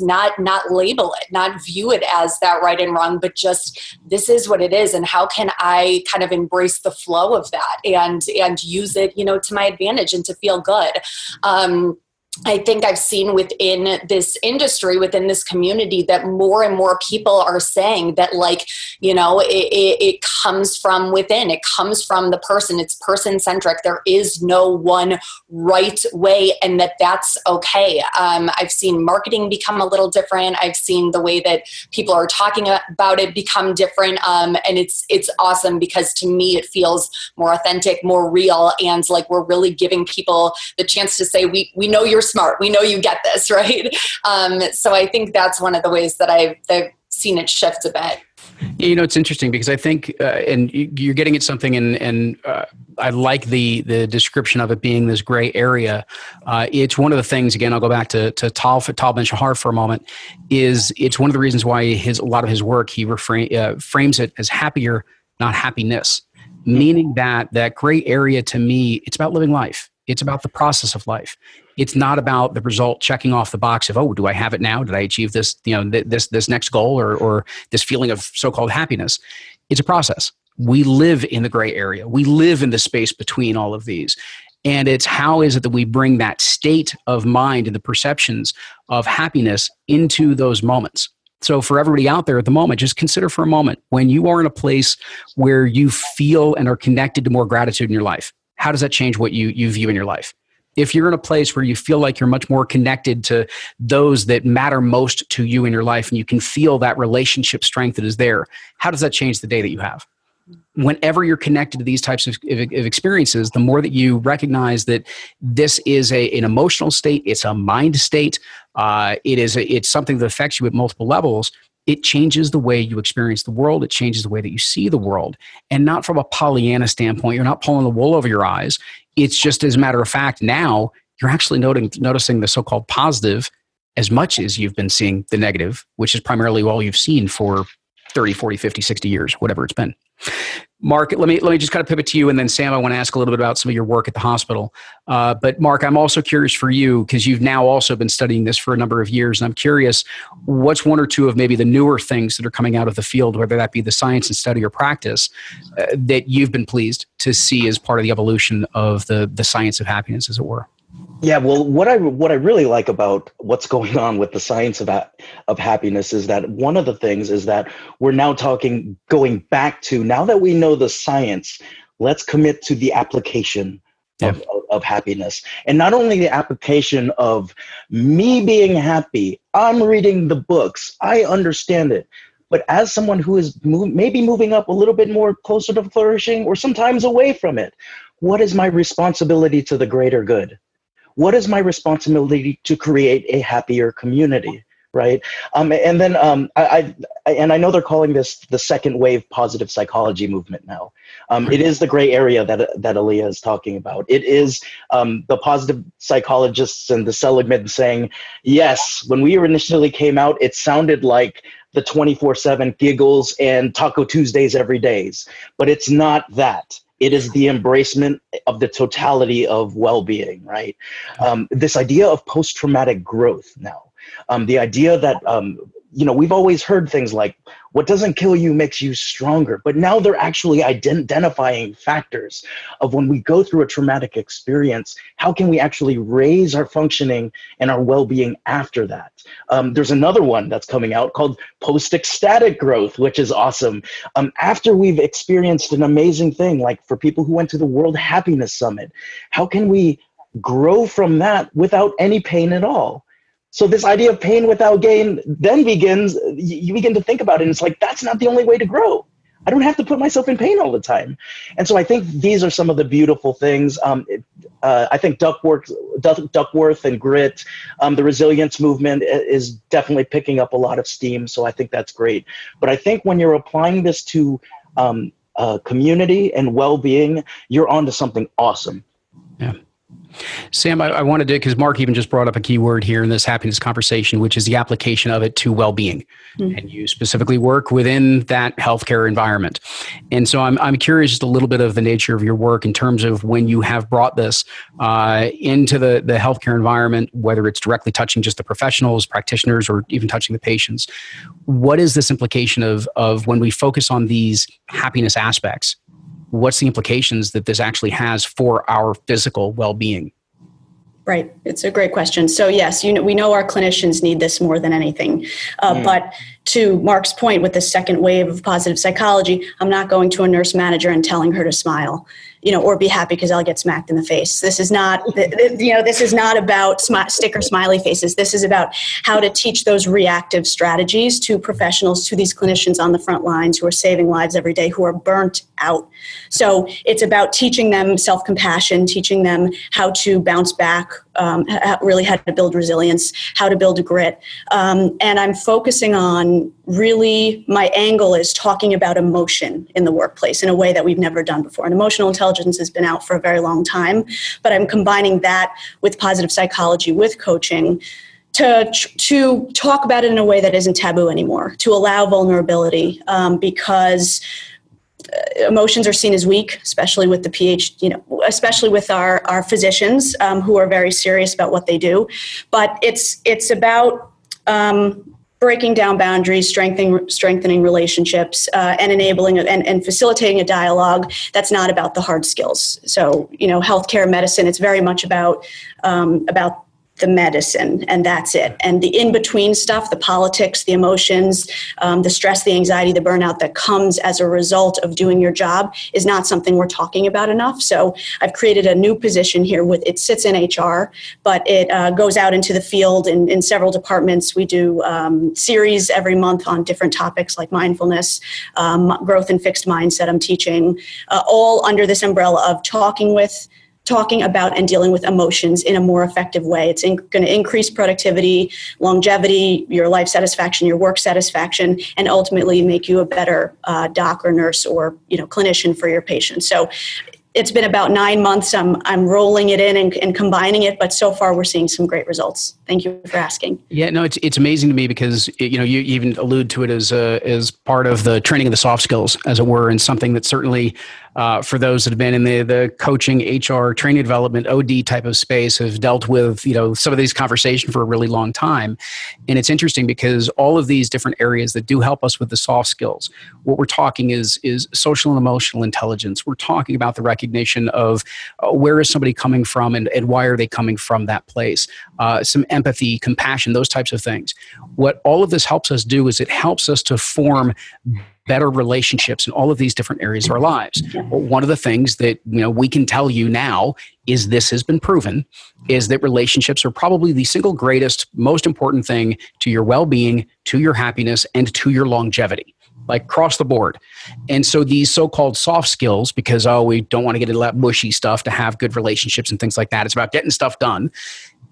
not label it, not view it as that right and wrong, but just this is what it is, and how can I kind of embrace the flow of that and use it, to my advantage and to feel good. I think I've seen within this industry, within this community, that more and more people are saying that, it comes from within. It comes from the person. It's person-centric. There is no one right way, and that's okay. I've seen marketing become a little different. I've seen the way that people are talking about it become different. And it's awesome, because to me, it feels more authentic, more real, and like we're really giving people the chance to say, we know you're smart. We know you get this, right? So I think that's one of the ways that I've seen it shift a bit. It's interesting, because I think, and you're getting at something, and I like the description of it being this gray area. It's one of the things, again, I'll go back to Tal Ben-Shahar for a moment, it's one of the reasons why a lot of his work, he frames it as happier, not happiness, meaning that gray area, to me, it's about living life. It's about the process of life. It's not about the result, checking off the box of, oh, do I have it now? Did I achieve this, this next goal or this feeling of so-called happiness? It's a process. We live in the gray area. We live in the space between all of these. And it's how is it that we bring that state of mind and the perceptions of happiness into those moments. So for everybody out there at the moment, just consider for a moment, when you are in a place where you feel and are connected to more gratitude in your life, how does that change what you view in your life? If you're in a place where you feel like you're much more connected to those that matter most to you in your life, and you can feel that relationship strength that is there, how does that change the day that you have? Whenever you're connected to these types of experiences, the more that you recognize that this is an emotional state, it's a mind state, it's something that affects you at multiple levels, it changes the way you experience the world. It changes the way that you see the world. And not from a Pollyanna standpoint. You're not pulling the wool over your eyes. It's just, as a matter of fact, now you're actually noticing the so-called positive as much as you've been seeing the negative, which is primarily all you've seen for 30, 40, 50, 60 years, whatever it's been. Marc, let me just kind of pivot to you, and then Sam, I want to ask a little bit about some of your work at the hospital. But Marc, I'm also curious for you, because you've now also been studying this for a number of years, and I'm curious, what's one or two of maybe the newer things that are coming out of the field, whether that be the science and study or practice, that you've been pleased to see as part of the evolution of the science of happiness, as it were? Yeah, well, what I really like about what's going on with the science of happiness is that one of the things is that we're now going back to, now that we know the science, let's commit to the application of happiness. And not only the application of me being happy, I'm reading the books, I understand it. But as someone who is maybe moving up a little bit more closer to flourishing, or sometimes away from it, what is my responsibility to the greater good? What is my responsibility to create a happier community, right? And then I know they're calling this the second wave positive psychology movement now. It is the gray area that Aliya is talking about. It is the positive psychologists and the Seligman saying, yes, when we initially came out, it sounded like the 24/7 giggles and Taco Tuesdays every days, but it's not that. It is the embracement of the totality of well-being, right? This idea of post-traumatic growth now, the idea that, we've always heard things like, what doesn't kill you makes you stronger. But now they're actually identifying factors of when we go through a traumatic experience, how can we actually raise our functioning and our well-being after that? There's another one that's coming out called post-ecstatic growth, which is awesome. After we've experienced an amazing thing, like for people who went to the World Happiness Summit, how can we grow from that without any pain at all? So this idea of pain without gain then begins, you begin to think about it, and it's like, that's not the only way to grow. I don't have to put myself in pain all the time. And so I think these are some of the beautiful things. I think Duckworth and grit, the resilience movement is definitely picking up a lot of steam. So I think that's great. But I think when you're applying this to community and well-being, you're onto something awesome. Yeah. Sam, I wanted to, because Marc even just brought up a key word here in this happiness conversation, which is the application of it to well-being. Mm-hmm. And you specifically work within that healthcare environment. And so I'm curious just a little bit of the nature of your work in terms of when you have brought this into the healthcare environment, whether it's directly touching just the professionals, practitioners, or even touching the patients. What is this implication of when we focus on these happiness aspects? What's the implications that this actually has for our physical well-being? Right. It's a great question. So yes, we know our clinicians need this more than anything. But to Marc's point with the second wave of positive psychology, I'm not going to a nurse manager and telling her to smile, or be happy because I'll get smacked in the face. This is not, this is not about sticker smiley faces. This is about how to teach those reactive strategies to professionals, to these clinicians on the front lines who are saving lives every day, who are burnt out. So it's about teaching them self-compassion, teaching them how to bounce back, really how to build resilience, how to build grit. And I'm focusing on really, my angle is talking about emotion in the workplace in a way that we've never done before. And emotional intelligence has been out for a very long time, but I'm combining that with positive psychology, with coaching, to talk about it in a way that isn't taboo anymore, to allow vulnerability, because emotions are seen as weak, especially with the especially with our physicians who are very serious about what they do. But it's about breaking down boundaries, strengthening relationships, and enabling and facilitating a dialogue that's not about the hard skills. So, healthcare, medicine, it's very much about the medicine, and that's it. And the in-between stuff, the politics, the emotions, the stress, the anxiety, the burnout that comes as a result of doing your job is not something we're talking about enough. So I've created a new position here it sits in HR, but it goes out into the field in several departments. We do series every month on different topics like mindfulness, growth and fixed mindset I'm teaching, all under this umbrella of talking about and dealing with emotions in a more effective way. It's going to increase productivity, longevity, your life satisfaction, your work satisfaction, and ultimately make you a better doc or nurse or clinician for your patients. So it's been about 9 months. I'm rolling it in and combining it, but so far we're seeing some great results. Thank you for asking. Yeah, no, it's amazing to me because you even allude to it as part of the training of the soft skills, as it were, and something that certainly for those that have been in the coaching, HR, training development, OD type of space have dealt with some of these conversations for a really long time. And it's interesting because all of these different areas that do help us with the soft skills, what we're talking is social and emotional intelligence. We're talking about the recognition of where is somebody coming from and why are they coming from that place. Some empathy, compassion, those types of things. What all of this helps us do is it helps us to form better relationships in all of these different areas of our lives. Well, one of the things that we can tell you now is this has been proven, is that relationships are probably the single greatest, most important thing to your well-being, to your happiness, and to your longevity. Like across the board. And so these so-called soft skills, because we don't want to get into that mushy stuff to have good relationships and things like that. It's about getting stuff done.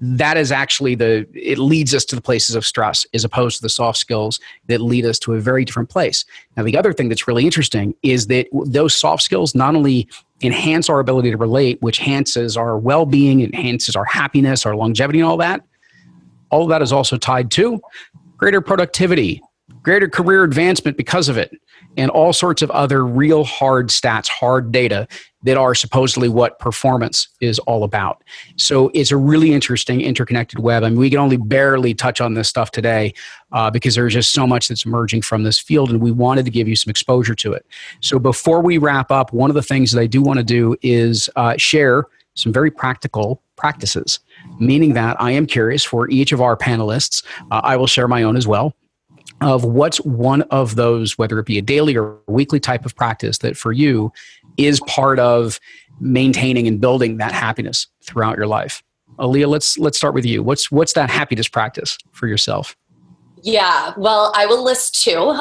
that is actually it leads us to the places of stress as opposed to the soft skills that lead us to a very different place. Now, the other thing that's really interesting is that those soft skills not only enhance our ability to relate, which enhances our well-being, enhances our happiness, our longevity, and all of that is also tied to greater productivity, greater career advancement because of it, and all sorts of other real hard stats, hard data that are supposedly what performance is all about. So it's a really interesting interconnected web. I mean, we can only barely touch on this stuff today because there's just so much that's emerging from this field, and we wanted to give you some exposure to it. So before we wrap up, one of the things that I do want to do is share some very practical practices, meaning that I am curious for each of our panelists, I will share my own as well, of what's one of those, whether it be a daily or weekly type of practice that for you is part of maintaining and building that happiness throughout your life. Aliya, let's start with you. What's that happiness practice for yourself? Yeah, well, I will list two.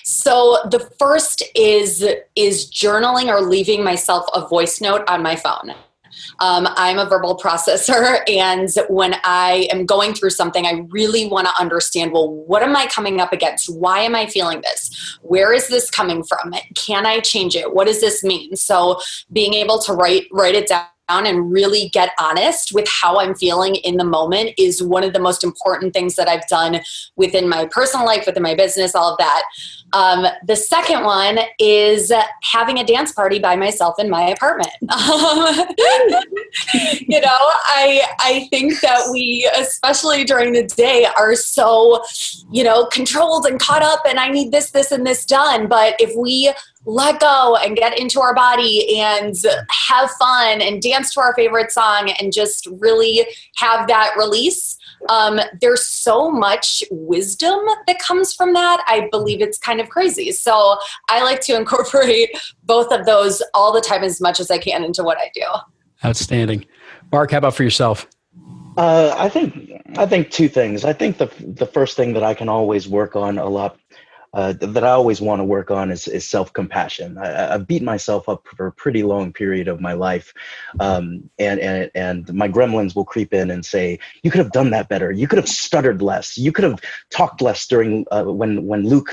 So the first is journaling or leaving myself a voice note on my phone. I'm a verbal processor, and when I am going through something, I really want to understand, well, what am I coming up against? Why am I feeling this? Where is this coming from? Can I change it? What does this mean? So being able to write it down and really get honest with how I'm feeling in the moment is one of the most important things that I've done within my personal life, within my business, all of that. The second one is having a dance party by myself in my apartment. I think that we, especially during the day, are so, controlled and caught up, and I need this, and this done. But if we let go and get into our body and have fun and dance to our favorite song and just really have that release, there's so much wisdom that comes from that. I believe it's kind of crazy. So I like to incorporate both of those all the time as much as I can into what I do. Outstanding. Marc, how about for yourself? I think two things. I think the first thing that I can always work on a lot, that I always want to work on is self-compassion. I've beat myself up for a pretty long period of my life. And my gremlins will creep in and say, you could have done that better. You could have stuttered less. You could have talked less during when Luke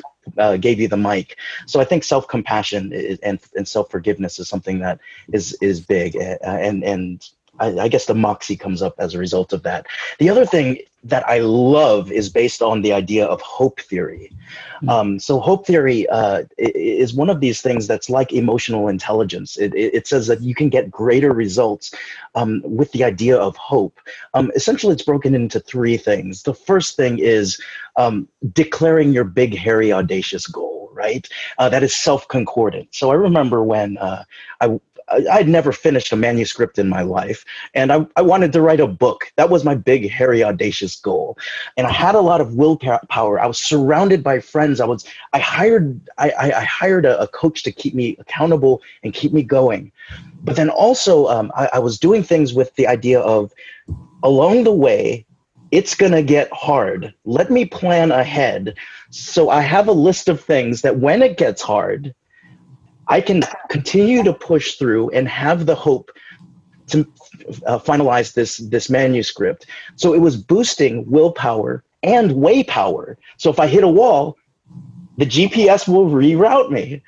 gave you the mic. So I think self-compassion and self-forgiveness is something that is big. And I guess the moxie comes up as a result of that. The other thing that I love is based on the idea of hope theory. So hope theory is one of these things that's like emotional intelligence. It says that you can get greater results with the idea of hope. Essentially, it's broken into three things. The first thing is declaring your big, hairy, audacious goal, right? That is self-concordant. So I remember when I'd never finished a manuscript in my life, and I wanted to write a book. That was my big, hairy, audacious goal. And I had a lot of willpower. I was surrounded by friends. I hired a coach to keep me accountable and keep me going. But then also I was doing things with the idea of, along the way, it's going to get hard. Let me plan ahead. So I have a list of things that when it gets hard, I can continue to push through and have the hope to finalize this manuscript. So it was boosting willpower and way power. So if I hit a wall, the GPS will reroute me.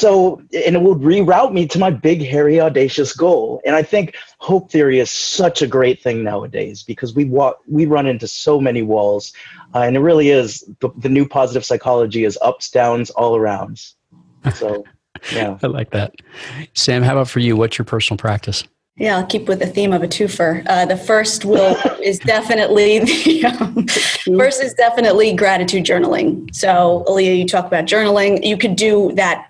And it will reroute me to my big, hairy, audacious goal. And I think hope theory is such a great thing nowadays because we run into so many walls. And it really is, the new positive psychology is ups, downs, all arounds. So. Yeah, I like that. Sam, how about for you? What's your personal practice? Yeah, I'll keep with the theme of a twofer. The first is definitely gratitude journaling. So, Aliya, you talk about journaling. You could do that,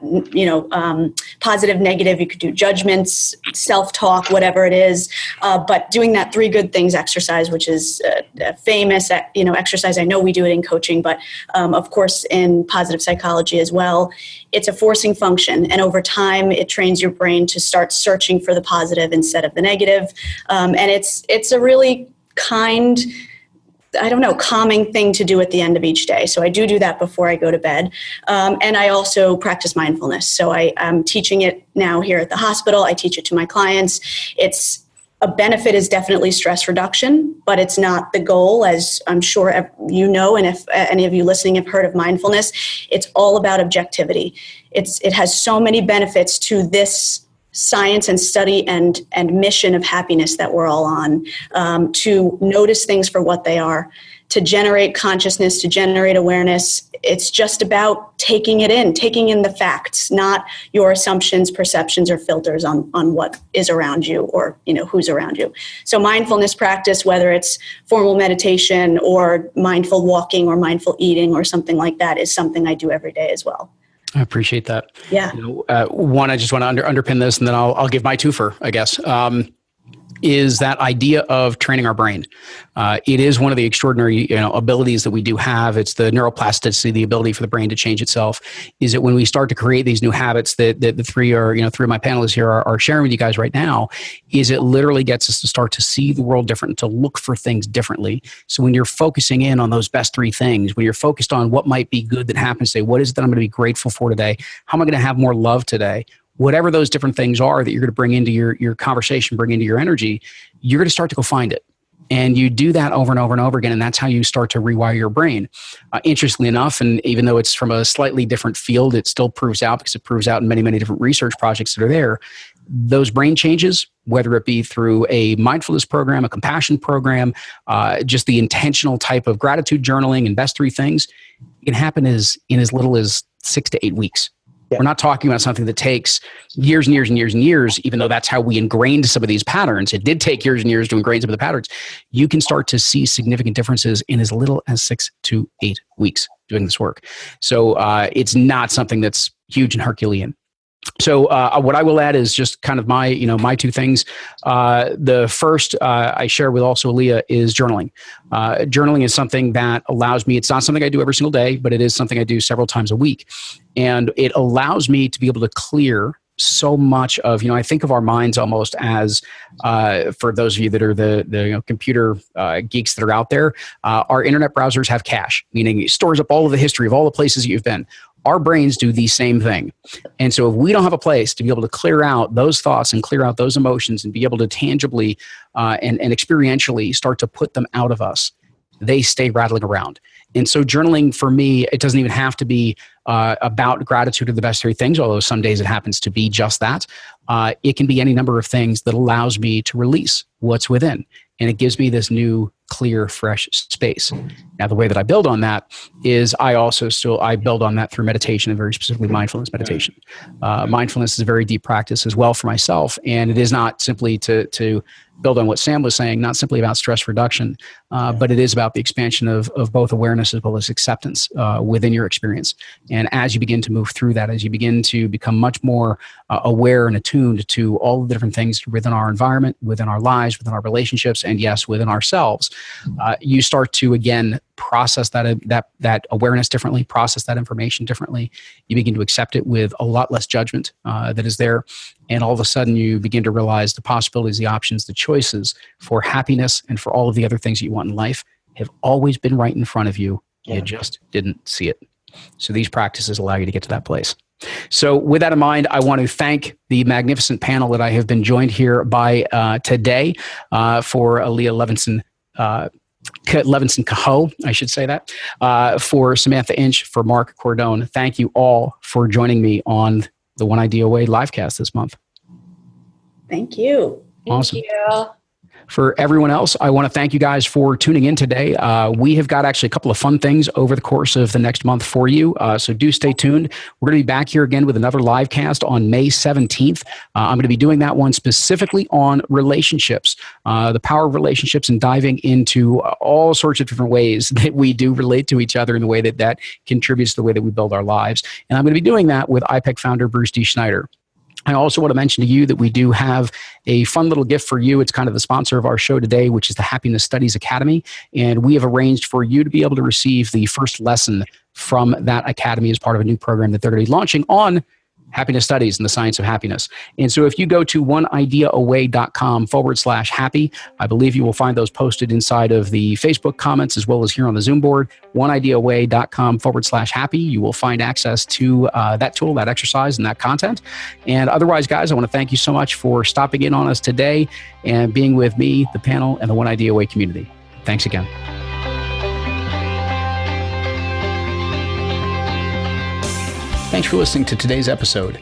positive, negative. You could do judgments, self-talk, whatever it is. But doing that 3 good things exercise, which is a famous, exercise. I know we do it in coaching, but of course in positive psychology as well. It's a forcing function, and over time, it trains your brain to start searching for the positive instead of the negative. And it's a really kind, calming thing to do at the end of each day. So I do that before I go to bed. And I also practice mindfulness. So I'm teaching it now here at the hospital. I teach it to my clients. It's a benefit is definitely stress reduction, but it's not the goal, as I'm sure you know, and if any of you listening have heard of mindfulness, it's all about objectivity. It has so many benefits to this science and study and mission of happiness that we're all on, to notice things for what they are, to generate consciousness, to generate awareness. It's just about taking in the facts, not your assumptions, perceptions, or filters on what is around you or, who's around you. So mindfulness practice, whether it's formal meditation or mindful walking or mindful eating or something like that, is something I do every day as well. I appreciate that. Yeah. One, I just want to underpin this, and then I'll give my twofer, I guess. Is that idea of training our brain. It is one of the extraordinary, abilities that we do have. It's the neuroplasticity, the ability for the brain to change itself. Is it when we start to create these new habits that the three of my panelists here are sharing with you guys right now, is it literally gets us to start to see the world different, to look for things differently. So when you're focusing in on those best three things, when you're focused on what might be good that happens today, what is it that I'm going to be grateful for today? How am I going to have more love today? Whatever those different things are that you're going to bring into your conversation, bring into your energy, you're going to start to go find it. And you do that over and over and over again, and that's how you start to rewire your brain. Interestingly enough, and even though it's from a slightly different field, it still proves out, because it proves out in many, many different research projects that are there, those brain changes, whether it be through a mindfulness program, a compassion program, just the intentional type of gratitude journaling and best three things, it can happen in as little as 6 to 8 weeks. Yeah. We're not talking about something that takes years and years and years and years, even though that's how we ingrained some of these patterns. It did take years and years to ingrain some of the patterns. You can start to see significant differences in as little as 6 to 8 weeks doing this work. So it's not something that's huge and Herculean. So what I will add is just kind of my two things. The first I share with also Aliya is journaling. Journaling is something that allows me, it's not something I do every single day, but it is something I do several times a week. And it allows me to be able to clear so much of, I think of our minds almost as, for those of you that are the computer geeks that are out there, our internet browsers have cache, meaning it stores up all of the history of all the places you've been. Our brains do the same thing. And so if we don't have a place to be able to clear out those thoughts and clear out those emotions and be able to tangibly and experientially start to put them out of us, they stay rattling around. And so journaling for me, it doesn't even have to be about gratitude or the best three things, although some days it happens to be just that. It can be any number of things that allows me to release what's within. And it gives me this new, clear, fresh space. Now, the way that I build on that is I build on that through meditation, and very specifically mindfulness meditation. Mindfulness is a very deep practice as well for myself. And it is not simply to build on what Sam was saying, not simply about stress reduction, but it is about the expansion of both awareness as well as acceptance within your experience. And as you begin to move through that, as you begin to become much more aware and attuned to all the different things within our environment, within our lives, within our relationships, and yes, within ourselves, you start to, again, process that awareness differently, process that information differently. You begin to accept it with a lot less judgment that is there. And all of a sudden you begin to realize the possibilities, the options, the choices for happiness and for all of the other things that you want in life have always been right in front of you. Yeah. You just didn't see it. So these practices allow you to get to that place. So with that in mind, I want to thank the magnificent panel that I have been joined here by today for Aliya Levinson Kehoe, I should say that, for Samantha Inch, for Marc Cordon. Thank you all for joining me on the One Idea Away livecast this month. Thank you. Awesome. Thank you. For everyone else, I want to thank you guys for tuning in today. We have got actually a couple of fun things over the course of the next month for you. So do stay tuned. We're going to be back here again with another live cast on May 17th. I'm going to be doing that one specifically on relationships, the power of relationships, and diving into all sorts of different ways that we do relate to each other in the way that contributes to the way that we build our lives. And I'm going to be doing that with IPEC founder Bruce D. Schneider. I also want to mention to you that we do have a fun little gift for you. It's kind of the sponsor of our show today, which is the Happiness Studies Academy. And we have arranged for you to be able to receive the first lesson from that academy as part of a new program that they're going to be launching on Happiness Studies and the Science of Happiness. And so if you go to oneideaaway.com/happy, I believe you will find those posted inside of the Facebook comments as well as here on the Zoom board. oneideaaway.com/happy. You will find access to that tool, that exercise, and that content. And otherwise, guys, I want to thank you so much for stopping in on us today and being with me, the panel, and the One Idea Away community. Thanks again. Thanks for listening to today's episode.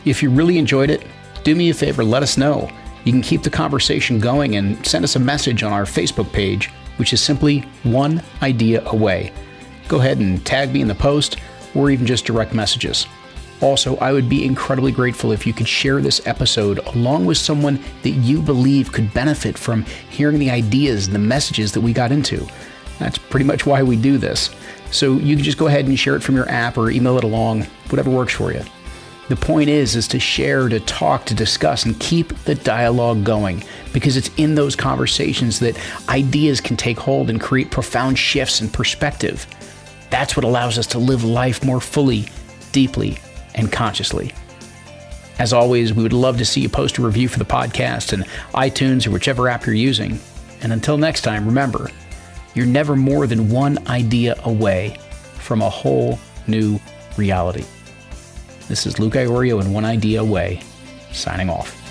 If you really enjoyed it, do me a favor, let us know. You can keep the conversation going and send us a message on our Facebook page, which is simply One Idea Away. Go ahead and tag me in the post or even just direct messages. Also, I would be incredibly grateful if you could share this episode along with someone that you believe could benefit from hearing the ideas and the messages that we got into. That's pretty much why we do this. So you can just go ahead and share it from your app or email it along, whatever works for you. The point is to share, to talk, to discuss, and keep the dialogue going, because it's in those conversations that ideas can take hold and create profound shifts in perspective. That's what allows us to live life more fully, deeply, and consciously. As always, we would love to see you post a review for the podcast in iTunes or whichever app you're using. And until next time, remember, you're never more than one idea away from a whole new reality. This is Luke Iorio and One Idea Away, signing off.